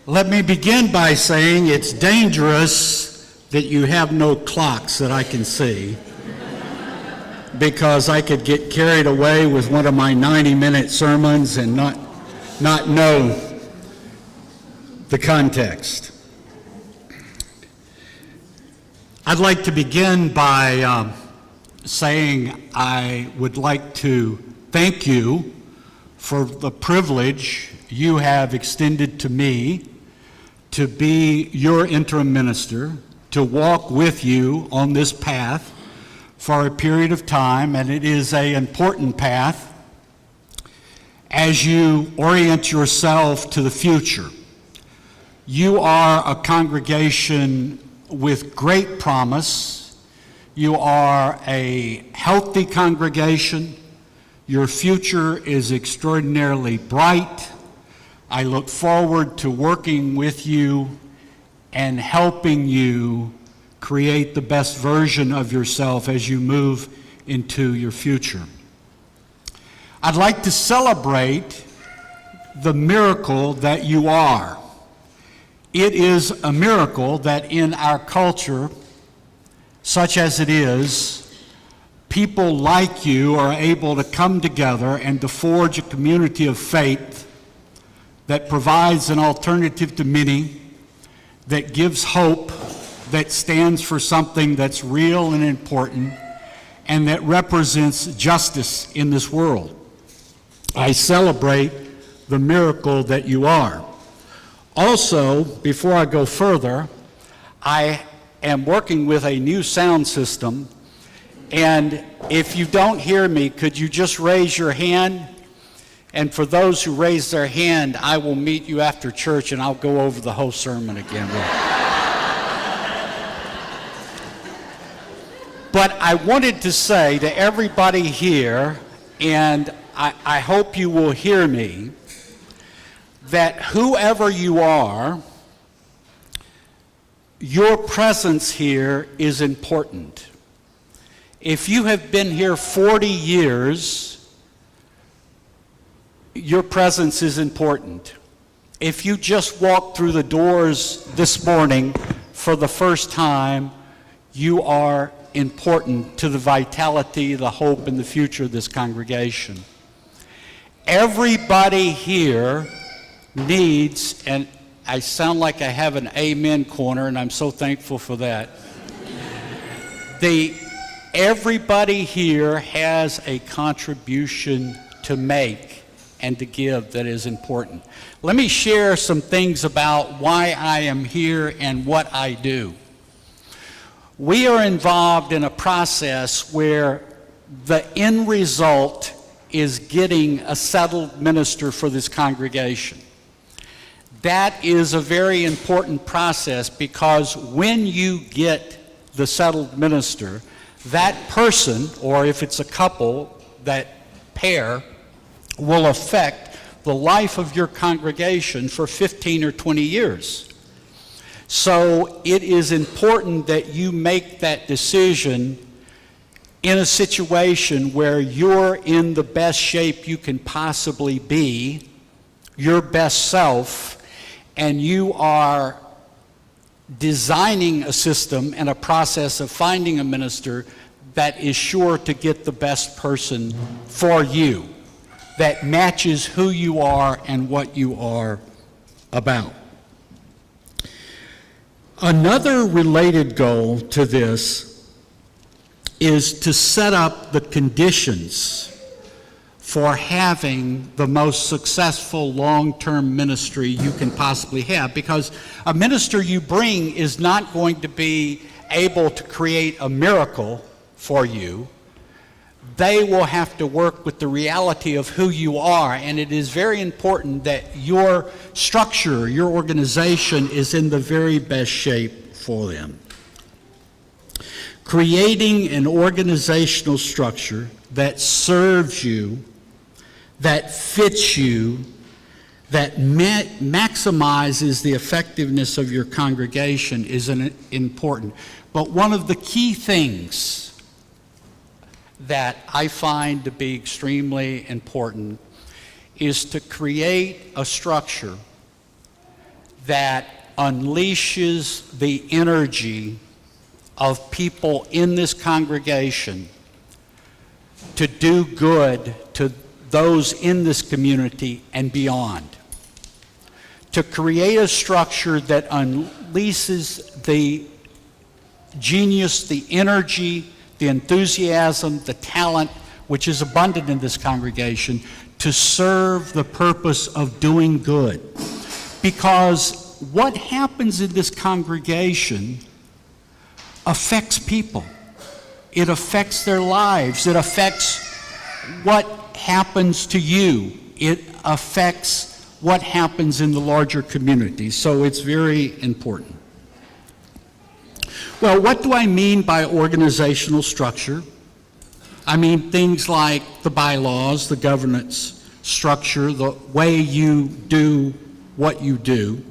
Let me begin by saying it's dangerous that you have no clocks that I can see, because I could get carried away with one of my 90-minute sermons and not know the context. I'd like to begin by saying I would like to thank you for the privilege you have extended to me to be your interim minister, to walk with you on this path for a period of time, and it is an important path as you orient yourself to the future. You are a congregation with great promise. You are a healthy congregation. Your future is extraordinarily bright. I look forward to working with you and helping you create the best version of yourself as you move into your future. I'd like to celebrate the miracle that you are. It is a miracle that in our culture, such as it is, people like you are able to come together and to forge a community of faith that provides an alternative to many, that gives hope, that stands for something that's real and important, and that represents justice in this world. I celebrate the miracle that you are. Also, before I go further, I am working with a new sound system, and if you don't hear me, could you just raise your hand? And for those who raise their hand, I will meet you after church and I'll go over the whole sermon again. But I wanted to say to everybody here, and I hope you will hear me, that whoever you are, your presence here is important. If you have been here 40 years, your presence is important. If you just walked through the doors this morning for the first time, you are important to the vitality, the hope, and the future of this congregation. Everybody here needs, and I sound like I have an amen corner, and I'm so thankful for that. Everybody here has a contribution to make and to give that is important. Let me share some things about why I am here and what I do. We are involved in a process where the end result is getting a settled minister for this congregation. That is a very important process, because when you get the settled minister, that person, or if it's a couple, that pair, will affect the life of your congregation for 15 or 20 years. So it is important that you make that decision in a situation where you're in the best shape you can possibly be, your best self, and you are designing a system and a process of finding a minister that is sure to get the best person for you, that matches who you are and what you are about. Another related goal to this is to set up the conditions for having the most successful long-term ministry you can possibly have, because a minister you bring is not going to be able to create a miracle for you. They will have to work with the reality of who you are, and it is very important that your structure, your organization is in the very best shape for them. Creating an organizational structure that serves you, that fits you, that maximizes the effectiveness of your congregation is important. But one of the key things that I find to be extremely important is to create a structure that unleashes the energy of people in this congregation to do good to those in this community and beyond. To create a structure that unleashes the genius, the energy, the enthusiasm, the talent, which is abundant in this congregation, to serve the purpose of doing good. Because what happens in this congregation affects people. It affects their lives. It affects what happens to you. It affects what happens in the larger community. So it's very important. Well, what do I mean by organizational structure? I mean things like the bylaws, the governance structure, the way you do what you do.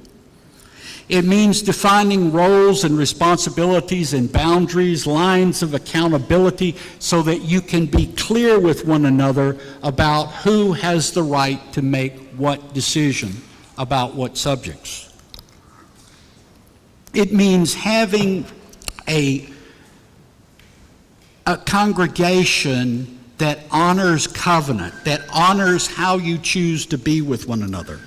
It means defining roles and responsibilities and boundaries, lines of accountability, so that you can be clear with one another about who has the right to make what decision about what subjects. It means having a congregation that honors covenant, that honors how you choose to be with one another.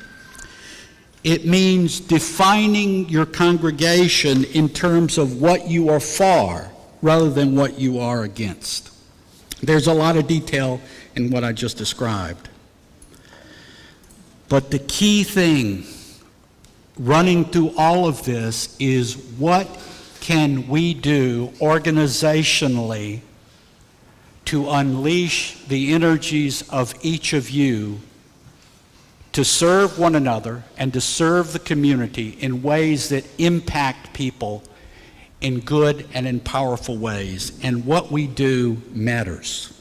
It means defining your congregation in terms of what you are for rather than what you are against. There's a lot of detail in what I just described. But the key thing running through all of this is, what can we do organizationally to unleash the energies of each of you to serve one another and to serve the community in ways that impact people in good and in powerful ways. And what we do matters.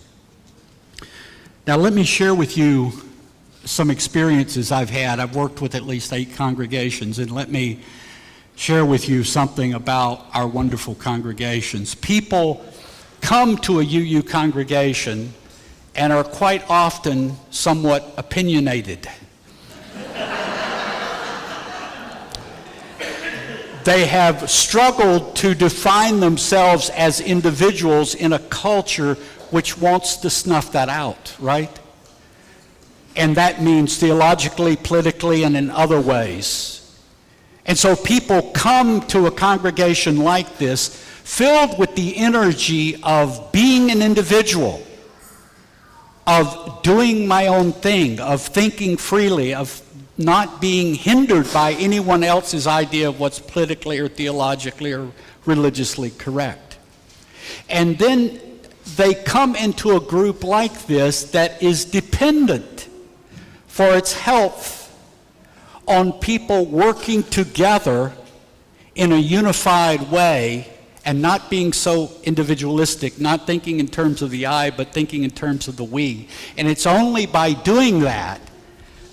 Now let me share with you some experiences I've had. I've worked with at least 8 congregations, and let me share with you something about our wonderful congregations. People come to a UU congregation and are quite often somewhat opinionated. They have struggled to define themselves as individuals in a culture which wants to snuff that out, right? And that means theologically, politically, and in other ways. And so people come to a congregation like this filled with the energy of being an individual, of doing my own thing, of thinking freely, of not being hindered by anyone else's idea of what's politically or theologically or religiously correct. And then they come into a group like this that is dependent for its health on people working together in a unified way and not being so individualistic, not thinking in terms of the I, but thinking in terms of the we. And it's only by doing that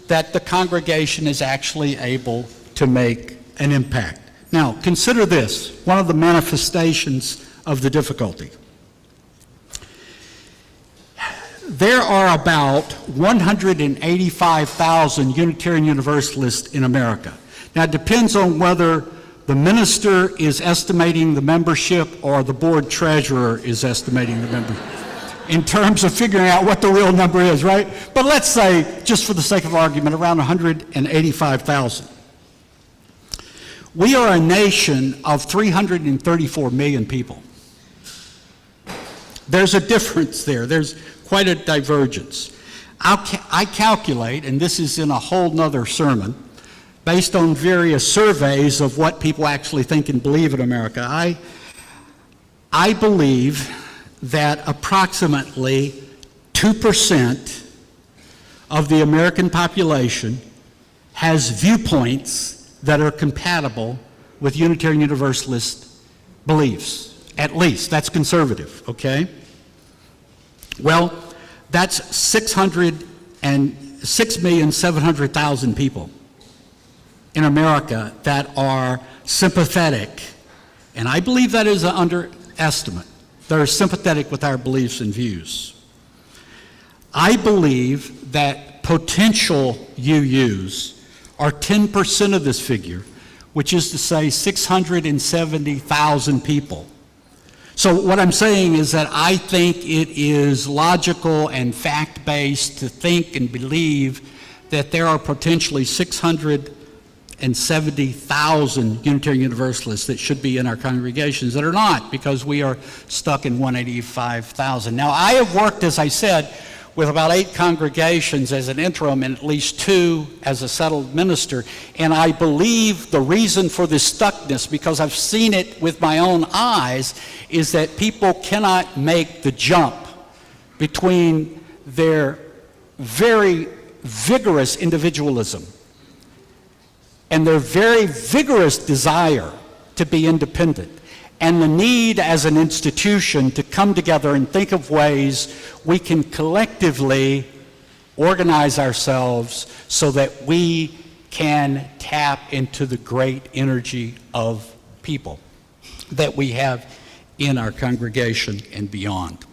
that the congregation is actually able to make an impact. Now, consider this, one of the manifestations of the difficulty. There are about 185,000 Unitarian Universalists in America. Now, it depends on whether the minister is estimating the membership or the board treasurer is estimating the membership, in terms of figuring out what the real number is, right? But let's say, just for the sake of argument, around 185,000. We are a nation of 334 million people. There's a difference there. There's quite a divergence. I calculate, and this is in a whole nother sermon, based on various surveys of what people actually think and believe in America, I believe that approximately 2% of the American population has viewpoints that are compatible with Unitarian Universalist beliefs. At least, that's conservative, okay? Well, that's 6,700,000 people in America that are sympathetic, and I believe that is an underestimate. That are sympathetic with our beliefs and views. I believe that potential UUs are 10% of this figure, which is to say 670,000 people. So what I'm saying is that I think it is logical and fact-based to think and believe that there are potentially 670,000 Unitarian Universalists that should be in our congregations that are not, because we are stuck in 185,000. Now, I have worked, as I said, with about 8 congregations as an interim and at least 2 as a settled minister. And I believe the reason for this stuckness, because I've seen it with my own eyes, is that people cannot make the jump between their very vigorous individualism and their very vigorous desire to be independent, and the need as an institution to come together and think of ways we can collectively organize ourselves so that we can tap into the great energy of people that we have in our congregation and beyond.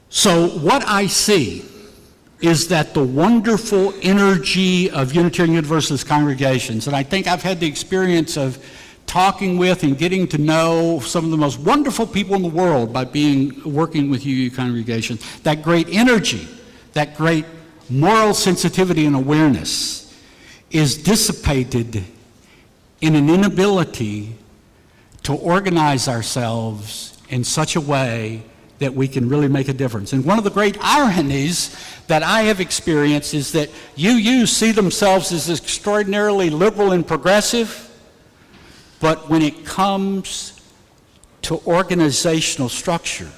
So what I see is that the wonderful energy of Unitarian Universalist congregations, and I think I've had the experience of talking with and getting to know some of the most wonderful people in the world by working with UU congregations, that great energy, that great moral sensitivity and awareness is dissipated in an inability to organize ourselves in such a way that we can really make a difference. And one of the great ironies that I have experienced is that UU see themselves as extraordinarily liberal and progressive, but when it comes to organizational structure,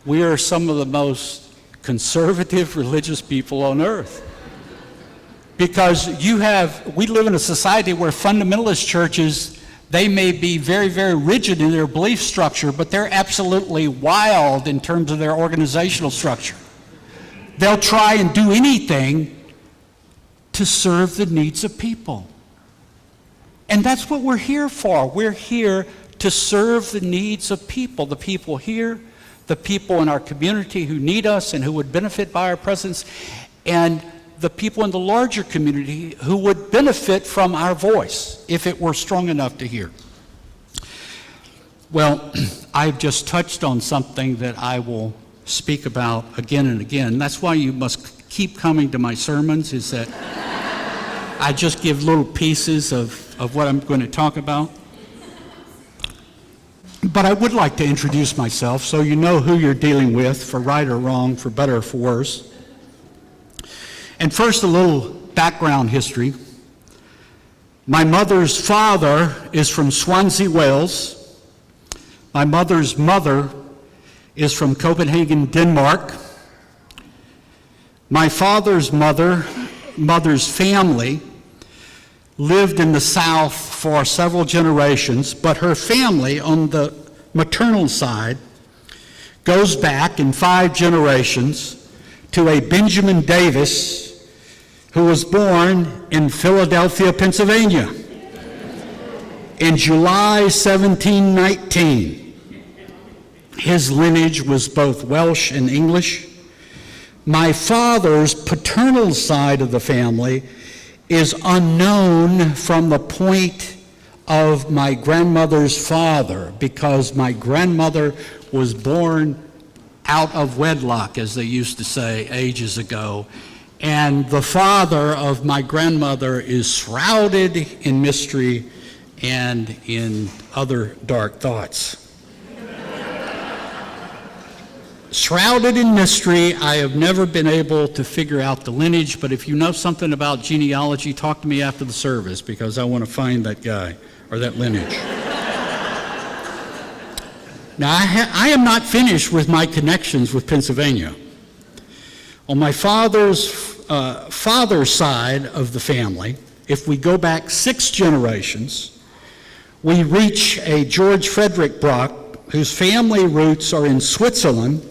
we are some of the most conservative religious people on earth. Because we live in a society where fundamentalist churches, they may be very, very rigid in their belief structure, but they're absolutely wild in terms of their organizational structure. They'll try and do anything to serve the needs of people. And that's what we're here for. We're here to serve the needs of people, the people here, the people in our community who need us and who would benefit by our presence, and the people in the larger community who would benefit from our voice if it were strong enough to hear. Well, I've just touched on something that I will speak about again and again. That's why you must keep coming to my sermons, is that I just give little pieces of what I'm going to talk about. But I would like to introduce myself so you know who you're dealing with, for right or wrong, for better or for worse. And first, a little background history. My mother's father is from Swansea, Wales. My mother's mother is from Copenhagen, Denmark. My father's mother's family lived in the South for several generations, but her family on the maternal side goes back in 5 generations to a Benjamin Davis who was born in Philadelphia, Pennsylvania in July 1719. His lineage was both Welsh and English. My father's paternal side of the family is unknown from the point of my grandmother's father, because my grandmother was born out of wedlock, as they used to say ages ago. And the father of my grandmother is shrouded in mystery and in other dark thoughts. Shrouded in mystery, I have never been able to figure out the lineage, but if you know something about genealogy, talk to me after the service, because I want to find that guy or that lineage. Now, I am not finished with my connections with Pennsylvania. On my father's side of the family, if we go back 6 generations, we reach a George Frederick Brock, whose family roots are in Switzerland,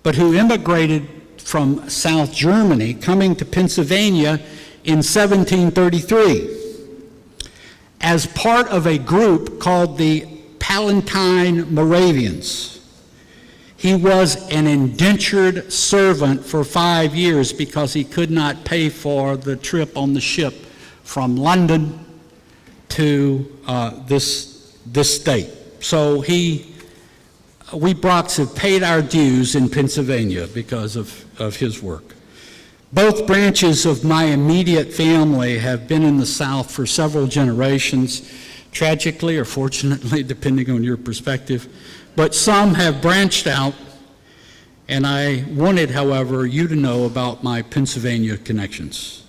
but who immigrated from South Germany, coming to Pennsylvania in 1733 as part of a group called the Palatine Moravians. He was an indentured servant for 5 years because he could not pay for the trip on the ship from London to this state. So we Brocks have paid our dues in Pennsylvania because of his work. Both branches of my immediate family have been in the South for several generations, tragically or fortunately, depending on your perspective, but some have branched out, and I wanted, however, you to know about my Pennsylvania connections.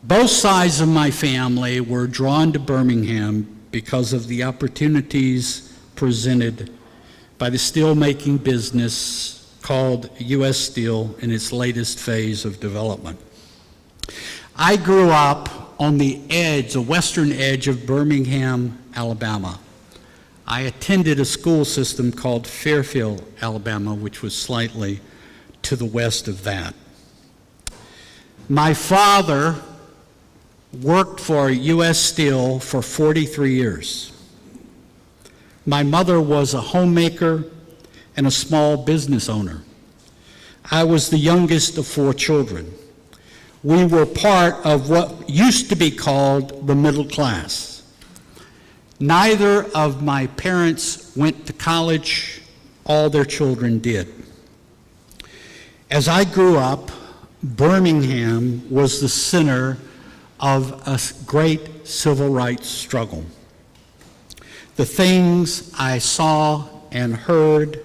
Both sides of my family were drawn to Birmingham because of the opportunities presented by the steelmaking business called U.S. Steel in its latest phase of development. I grew up on the western edge of Birmingham, Alabama. I attended a school system called Fairfield, Alabama, which was slightly to the west of that. My father worked for U.S. Steel for 43 years. My mother was a homemaker and a small business owner. I was the youngest of 4 children. We were part of what used to be called the middle class. Neither of my parents went to college. All their children did. As I grew up, Birmingham was the center of a great civil rights struggle. The things I saw and heard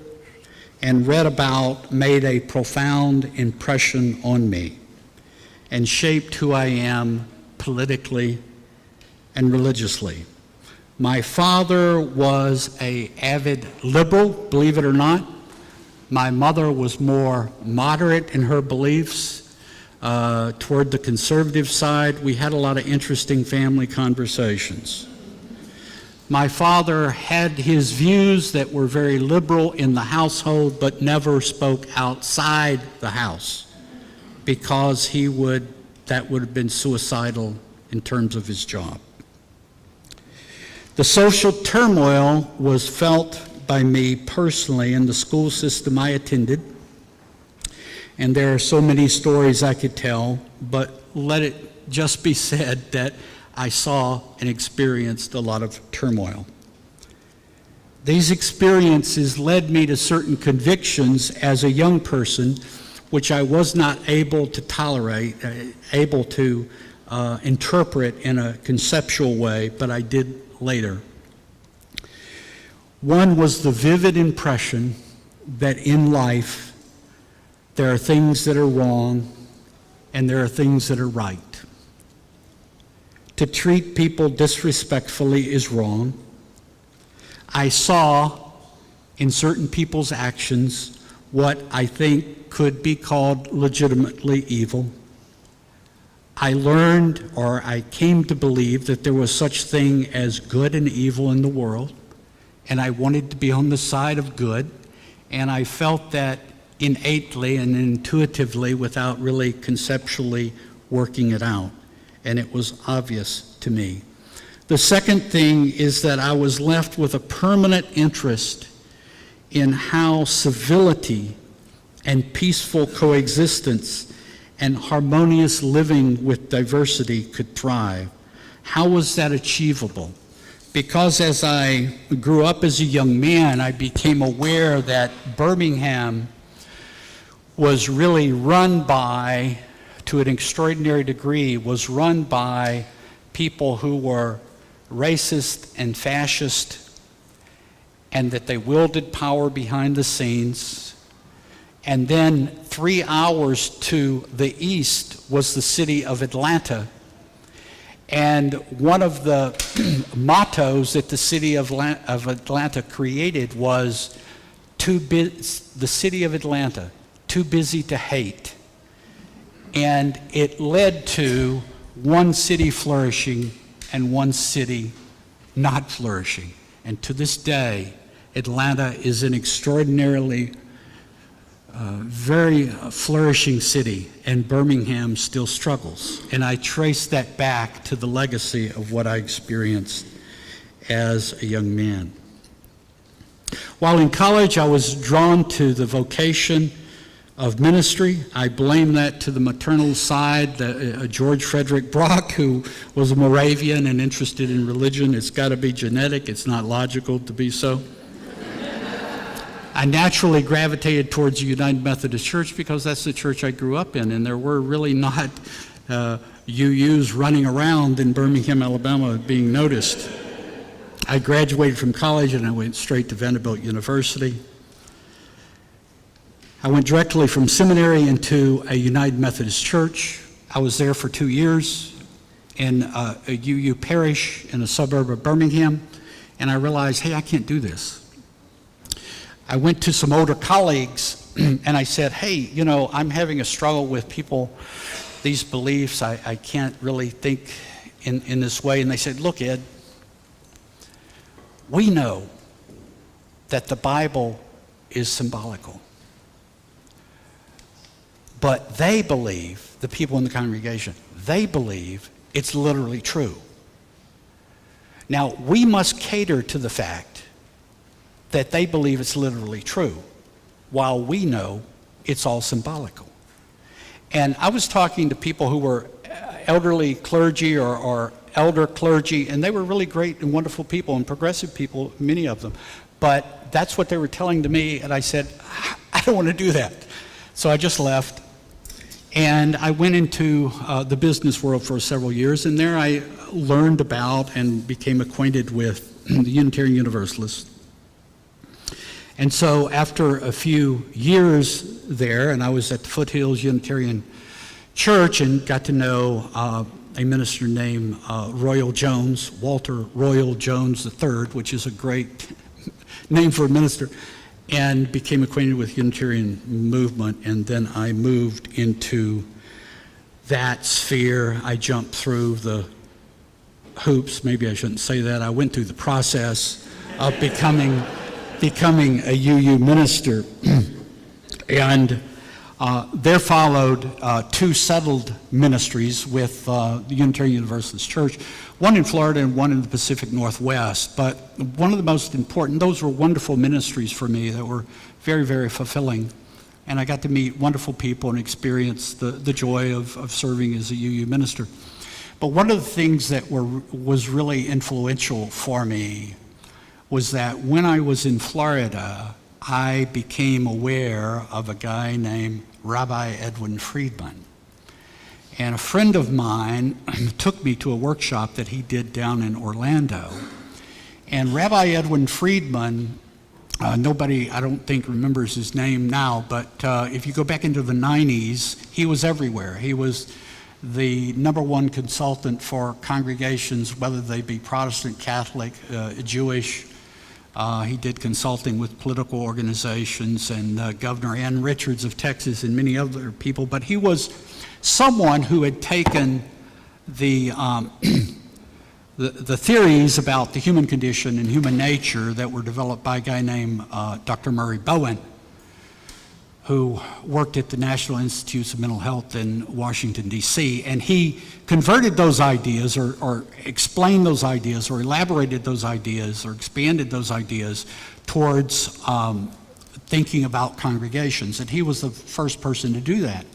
and read about made a profound impression on me and shaped who I am politically and religiously. My father was an avid liberal, believe it or not. My mother was more moderate in her beliefs toward the conservative side. We had a lot of interesting family conversations. My father had his views that were very liberal in the household, but never spoke outside the house because that would have been suicidal in terms of his job. The social turmoil was felt by me personally in the school system I attended, and there are so many stories I could tell, but let it just be said that I saw and experienced a lot of turmoil. These experiences led me to certain convictions as a young person, which I was not able to tolerate, able to interpret in a conceptual way, but I did later. One was the vivid impression that in life there are things that are wrong and there are things that are right. To treat people disrespectfully is wrong. I saw in certain people's actions what I think could be called legitimately evil. I learned, or I came to believe, that there was such thing as good and evil in the world, and I wanted to be on the side of good, and I felt that innately and intuitively without really conceptually working it out. And it was obvious to me. The second thing is that I was left with a permanent interest in how civility and peaceful coexistence and harmonious living with diversity could thrive. How was that achievable? Because as I grew up as a young man, I became aware that Birmingham was really run by, to an extraordinary degree, was run by people who were racist and fascist, and that they wielded power behind the scenes. And then 3 hours to the east was the city of Atlanta. And one of the mottos that the city of Atlanta created was, the city of Atlanta, too busy to hate. And it led to one city flourishing and one city not flourishing. And to this day, Atlanta is an extraordinarily very flourishing city, and Birmingham still struggles. And I trace that back to the legacy of what I experienced as a young man. While in college, I was drawn to the vocation of ministry. I blame that to the maternal side, George Frederick Brock, who was a Moravian and interested in religion. It's got to be genetic. It's not logical to be so. I naturally gravitated towards the United Methodist Church because that's the church I grew up in, and there were really not UUs running around in Birmingham, Alabama being noticed. I graduated from college and I went straight to Vanderbilt University. I went directly from seminary into a United Methodist Church. I was there for 2 years in a UU parish in a suburb of Birmingham, and I realized, hey, I can't do this. I went to some older colleagues and I said, hey, you know, I'm having a struggle with people, these beliefs, I can't really think in this way. And they said, look, Ed, we know that the Bible is symbolical. But they believe, the people in the congregation, they believe it's literally true. Now, we must cater to the fact that they believe it's literally true, while we know it's all symbolical. And I was talking to people who were elderly clergy or elder clergy, and they were really great and wonderful people and progressive people, many of them. But that's what they were telling to me, and I said, I don't want to do that. So I just left, and I went into the business world for several years, and there I learned about and became acquainted with the Unitarian Universalists. And so after a few years there, and I was at the Foothills Unitarian Church and got to know a minister named Royal Jones, Walter Royal Jones III, which is a great name for a minister, and became acquainted with the Unitarian movement. And then I moved into that sphere. I jumped through the hoops, maybe I shouldn't say that. I went through the process of becoming a UU minister. And there followed two settled ministries with the Unitarian Universalist Church, one in Florida and one in the Pacific Northwest. But one of the most important, those were wonderful ministries for me that were very, very fulfilling. And I got to meet wonderful people and experience the joy of serving as a UU minister. But one of the things that was really influential for me was that when I was in Florida, I became aware of a guy named Rabbi Edwin Friedman. And a friend of mine took me to a workshop that he did down in Orlando. And Rabbi Edwin Friedman, nobody, I don't think, remembers his name now, but if you go back into the 90s, he was everywhere. He was the #1 consultant for congregations, whether they be Protestant, Catholic, Jewish. He did consulting with political organizations and Governor Ann Richards of Texas and many other people, but he was someone who had taken the theories about the human condition and human nature that were developed by a guy named Dr. Murray Bowen, who worked at the National Institutes of Mental Health in Washington, D.C., and he converted those ideas or explained those ideas or elaborated those ideas or expanded those ideas towards thinking about congregations, and he was the first person to do that.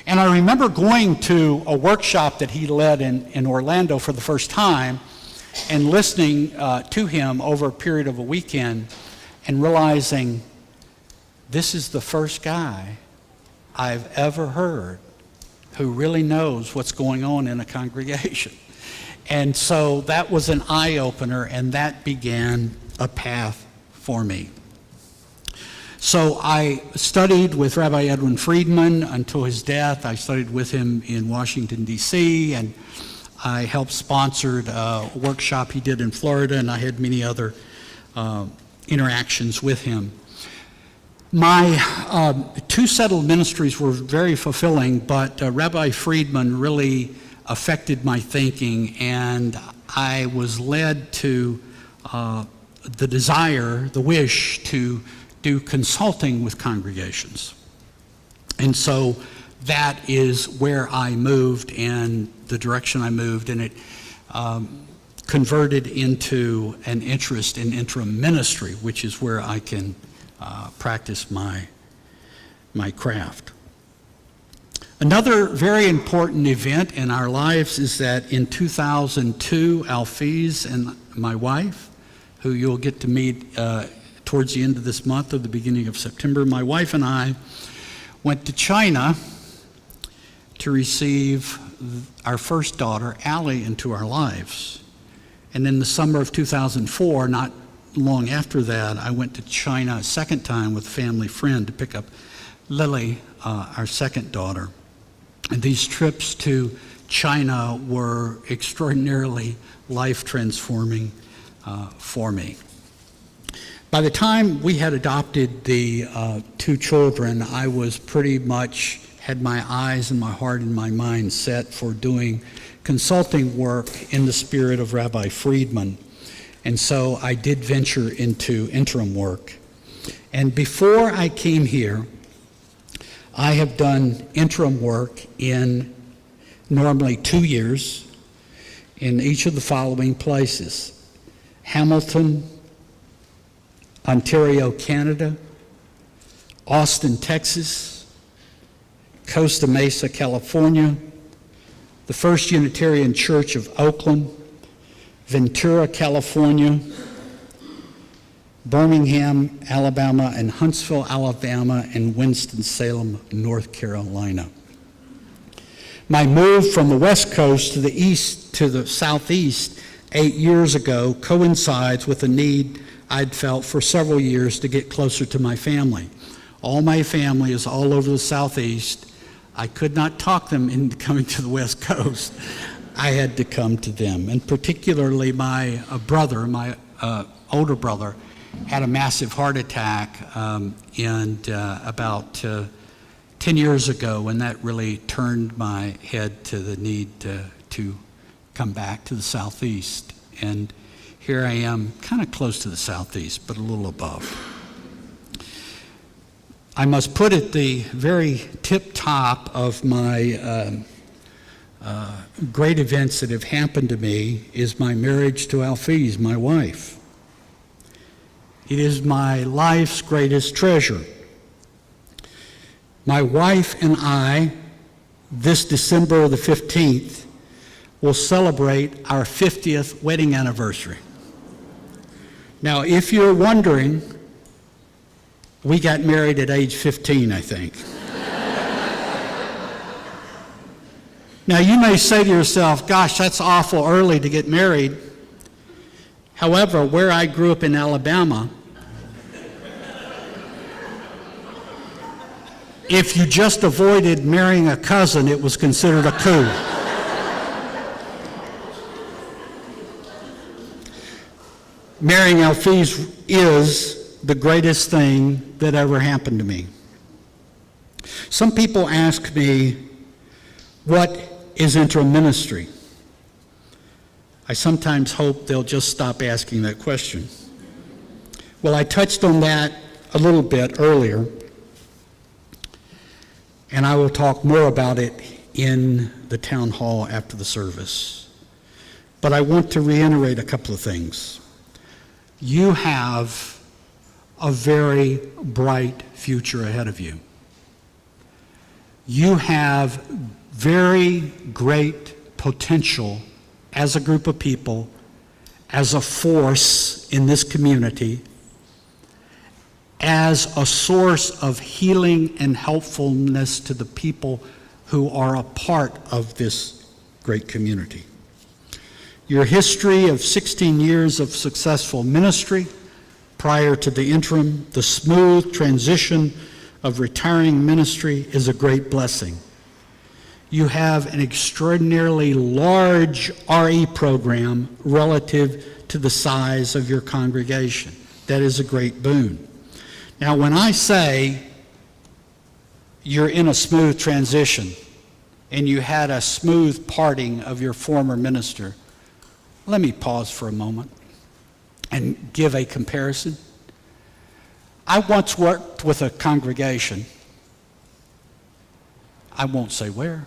And I remember going to a workshop that he led in Orlando for the first time and listening to him over a period of a weekend and realizing this is the first guy I've ever heard who really knows what's going on in a congregation. And so that was an eye-opener, and that began a path for me. So I studied with Rabbi Edwin Friedman until his death. I studied with him in Washington, D.C., and I helped sponsored a workshop he did in Florida, and I had many other interactions with him. My two settled ministries were very fulfilling, but Rabbi Friedman really affected my thinking, and I was led to the desire, the wish to do consulting with congregations. And so that is where I moved and the direction I moved, and it converted into an interest in interim ministry, which is where I can practice my my craft. Another very important event in our lives is that in 2002, Alphys and my wife, who you'll get to meet towards the end of this month or the beginning of September, my wife and I went to China to receive our first daughter, Allie, into our lives. And in the summer of 2004, not long after that, I went to China a second time with a family friend to pick up Lily, our second daughter. And these trips to China were extraordinarily life-transforming for me. By the time we had adopted the two children, I was pretty much had my eyes and my heart and my mind set for doing consulting work in the spirit of Rabbi Friedman. And so I did venture into interim work. And before I came here, I have done interim work in normally 2 years in each of the following places: Hamilton, Ontario, Canada; Austin, Texas; Costa Mesa, California; the First Unitarian Church of Oakland; Ventura, California; Birmingham, Alabama; and Huntsville, Alabama; and Winston-Salem, North Carolina. My move from the West Coast to the east to the southeast 8 years ago coincides with a need I'd felt for several years to get closer to my family. All my family is all over the southeast. I could not talk them into coming to the West Coast. I had to come to them. And particularly my brother, my older brother, had a massive heart attack about 10 years ago, and that really turned my head to the need to come back to the southeast. And here I am, kind of close to the southeast, but a little above. I must put at the very tip top of my great events that have happened to me is my marriage to Alphys, my wife. It is my life's greatest treasure. My wife and I, this December the 15th, will celebrate our 50th wedding anniversary. Now, if you're wondering, we got married at age 15, I think. Now, you may say to yourself, gosh, that's awful early to get married. However, where I grew up in Alabama, if you just avoided marrying a cousin, it was considered a coup. Marrying Alphys is the greatest thing that ever happened to me. Some people ask me, what is interim ministry? I sometimes hope they'll just stop asking that question. Well, I touched on that a little bit earlier, and I will talk more about it in the town hall after the service. But I want to reiterate a couple of things. You have a very bright future ahead of you. You have very great potential as a group of people, as a force in this community, as a source of healing and helpfulness to the people who are a part of this great community. Your history of 16 years of successful ministry prior to the interim, the smooth transition of retiring ministry is a great blessing. You have an extraordinarily large RE program relative to the size of your congregation. That is a great boon. Now, when I say you're in a smooth transition and you had a smooth parting of your former minister, let me pause for a moment and give a comparison. I once worked with a congregation, I won't say where,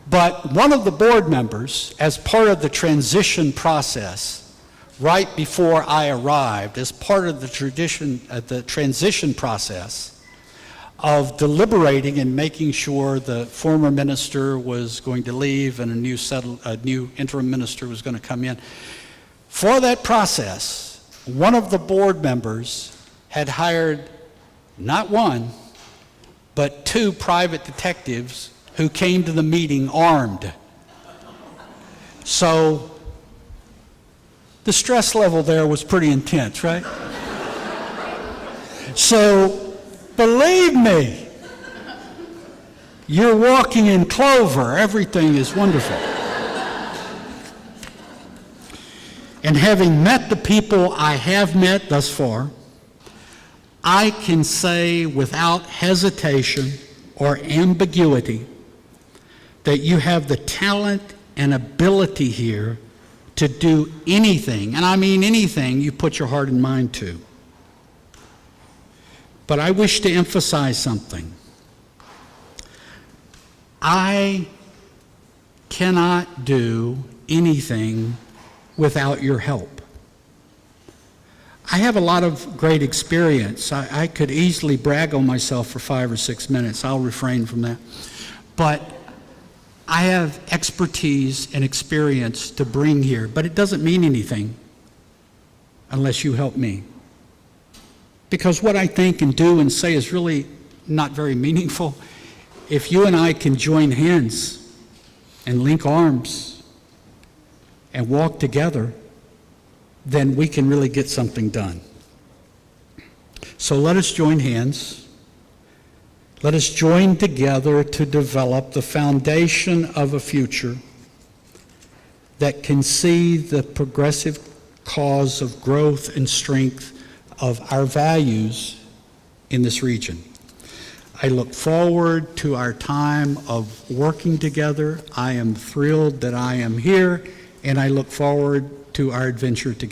but one of the board members, as part of the transition process, right before I arrived, as part of the transition process, of deliberating and making sure the former minister was going to leave and a new interim minister was going to come in. For that process, one of the board members had hired not one, but 2 private detectives who came to the meeting armed. So the stress level there was pretty intense, right? So believe me, you're walking in clover. Everything is wonderful. And having met the people I have met thus far, I can say without hesitation or ambiguity that you have the talent and ability here to do anything, and I mean anything, you put your heart and mind to. But I wish to emphasize something. I cannot do anything without your help. I have a lot of great experience. I could easily brag on myself for 5 or 6 minutes. I'll refrain from that. But I have expertise and experience to bring here, but it doesn't mean anything unless you help me. Because what I think and do and say is really not very meaningful. If you and I can join hands and link arms and walk together, then we can really get something done. So let us join hands. Let us join together to develop the foundation of a future that can see the progressive cause of growth and strength of our values in this region. I look forward to our time of working together. I am thrilled that I am here, and I look forward to our adventure together.